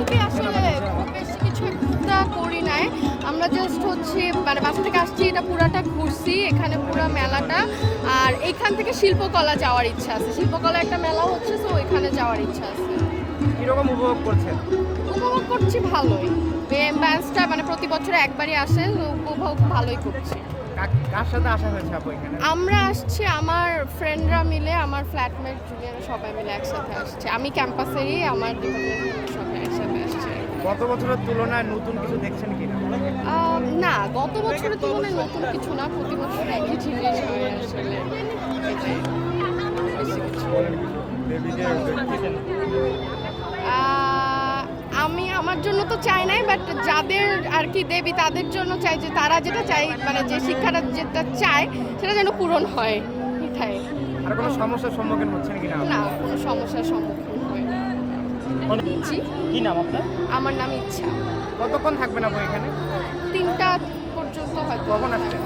খুবই আসলে খুব বেশি কিছু একটা করি নাই। আমরা জাস্ট হচ্ছে মানে বাসা থেকে আসছি, এটা পুরাটা ঘুরছি, এখানে পুরা মেলাটা। আর এইখান থেকে শিল্পকলা যাওয়ার ইচ্ছা আছে, শিল্পকলা একটা মেলা হচ্ছে, তো ওইখানে যাওয়ার ইচ্ছা আছে। কিরকম উপভোগ করছেন? উপভোগ করছি ভালোই। ব্যান্সটা মানে প্রতি বছর একবারই আসে, তো উপভোগ ভালোই করছি। কার সাথে আসা হয়েছে আপু এখানে? আমরা আসছি আমার ফ্রেন্ডরা মিলে, আমার ফ্ল্যাটমেট জুনিয়র সবাই মিলে একসাথে আসছে। আমি ক্যাম্পাসেরই, আমার ডিপার্টমেন্টের সবাই একসাথে আসছে। গত বছরের তুলনায় নতুন কিছু দেখছেন কিনা? না, গত বছরের তুলনায় নতুন কিছু না, প্রতি বছর একই জিনিস হয় আসলে। এটাই। বেশি কিছু। আমি আমার জন্য তো চাই নাই, বাট যাদের আর কি দেবী তাদের জন্য চাই যে তারা যেটা চাই, মানে যে শিক্ষাটা যেটা চায় সেটা যেন পূরণ হয়, এটাই। আর কোনো সমস্যার সম্মুখীন হচ্ছেন কিনা? না, কোনো সমস্যার সম্মুখীন হয় না। জি, কি নাম আপনার? আমার নাম ইচ্ছা। কতক্ষণ থাকবেন আপু এখানে? 3টা পর্যন্ত হয়তো। কখন আসছেন?